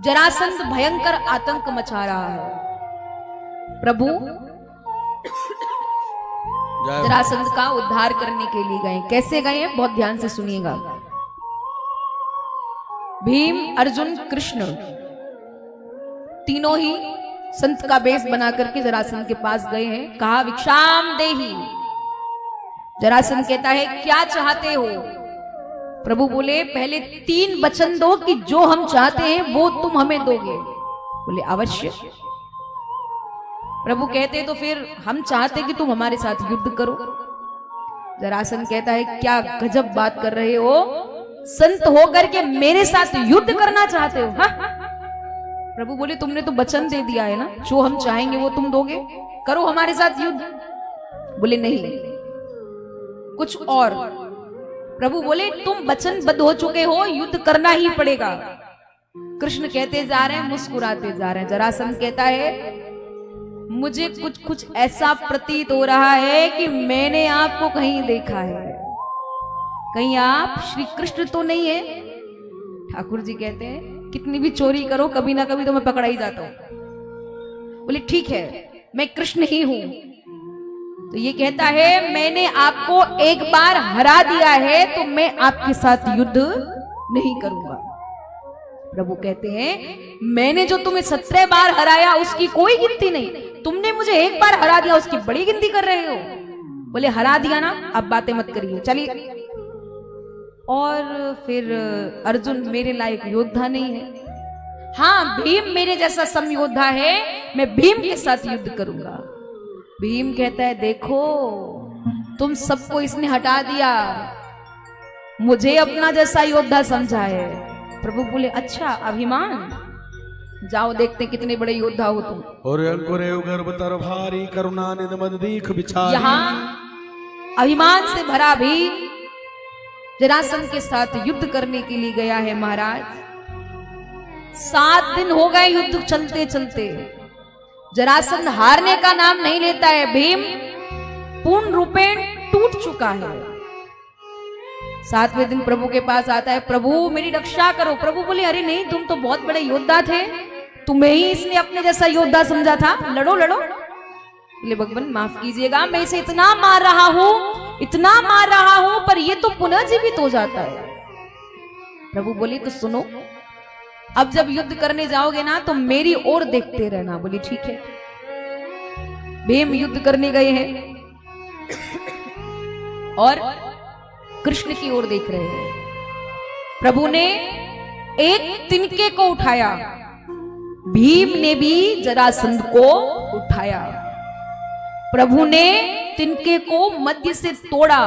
जरासंध भयंकर आतंक मचा रहा है। प्रभु जरासंध का उद्धार करने के लिए गए। कैसे गए हैं बहुत ध्यान से सुनिएगा। भीम, अर्जुन, कृष्ण तीनों ही संत का बेस बना करके जरासंध के पास गए हैं। कहा भिक्षाम देहि। जरासंध कहता है क्या चाहते हो? प्रभु बोले पहले 3 वचन दो कि जो हम चाहते हैं वो तुम हमें दोगे। बोले अवश्य। प्रभु कहते तो फिर हम चाहते कि तुम हमारे साथ युद्ध करो। जरासंध कहता है क्या गजब बात कर रहे हो, संत होकर के मेरे साथ युद्ध करना चाहते हो? हा? प्रभु बोले तुमने तो वचन दे दिया है ना, जो हम चाहेंगे वो तुम दोगे, करो हमारे साथ युद्ध। बोले नहीं, कुछ और। प्रभु बोले तुम वचनबद्ध हो चुके हो, युद्ध करना ही पड़ेगा। कृष्ण कहते जा रहे हैं, मुस्कुराते जा रहे हैं। जरासंध कहता है मुझे कुछ ऐसा प्रतीत हो रहा है कि मैंने आपको कहीं देखा है, कहीं आप श्री कृष्ण तो नहीं है? ठाकुर जी कहते हैं कितनी भी चोरी करो कभी ना कभी तो मैं पकड़ा ही जाता हूं। बोले ठीक है मैं कृष्ण ही हूं। तो ये कहता है मैंने आपको एक बार हरा दिया है तो मैं आपके साथ युद्ध नहीं करूंगा। प्रभु कहते हैं मैंने जो तुम्हें 17 बार हराया उसकी कोई गिनती नहीं, तुमने मुझे एक बार हरा दिया उसकी बड़ी गिनती कर रहे हो। बोले हरा दिया ना, अब बातें मत करिए, चलिए। और फिर अर्जुन मेरे लायक योद्धा नहीं है। हाँ भीम मेरे जैसा सम योद्धा है, मैं भीम के साथ युद्ध करूंगा। भीम कहता है देखो तुम सबको इसने हटा दिया, मुझे अपना जैसा योद्धा समझा है। प्रभु बोले अच्छा अभिमान, जाओ देखते कितने बड़े योद्धा हो तुम। और अंकुरे गर्भतर भारी करुणा निध मद दीख बिचारी। यहाँ अभिमान से भरा भीम जरासंध के साथ युद्ध करने के लिए गया है। महाराज 7 दिन हो गए युद्ध चलते चलते, जरासंध हारने का नाम नहीं लेता है। भीम पूर्ण रूपेण टूट चुका है। 7वें दिन प्रभु के पास आता है, प्रभु मेरी रक्षा करो। प्रभु बोले अरे नहीं, तुम तो बहुत बड़े योद्धा थे, तुम्हें ही इसने अपने जैसा योद्धा समझा था, लड़ो लड़ो। बोले भगवान माफ कीजिएगा, मैं इसे इतना मार रहा हूं पर ये तो पुनः जीवित हो जाता है। प्रभु बोले तो सुनो, अब जब युद्ध करने जाओगे ना तो मेरी ओर देखते रहना। बोली ठीक है। भीम युद्ध करने गए हैं और कृष्ण की ओर देख रहे हैं। प्रभु ने एक तिनके को उठाया, भीम ने भी जरासंध को उठाया। प्रभु ने तिनके को मध्य से तोड़ा,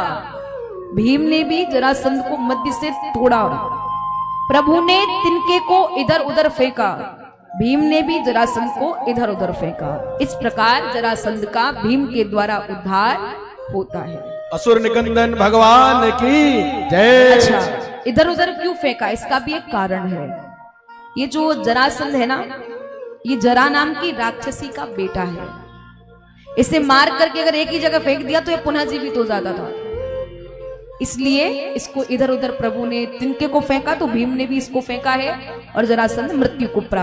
भीम ने भी जरासंध को मध्य से तोड़ा। प्रभु ने तिनके को इधर उधर फेंका, भीम ने भी जरासंध को इधर उधर फेंका। इस प्रकार जरासंध का भीम के द्वारा उद्धार होता है। असुर निकंदन भगवान की जय। अच्छा इधर उधर क्यों फेंका, इसका भी एक कारण है। ये जो जरासंध है ना, ये जरा नाम की राक्षसी का बेटा है। इसे मार करके अगर एक ही जगह फेंक दिया तो ये पुनः जीवित हो जाता था, इसलिए इसको इधर उधर प्रभु ने तिनके को फेंका तो भीम ने भी इसको फेंका है और जरासंध मृत्यु को प्राप्त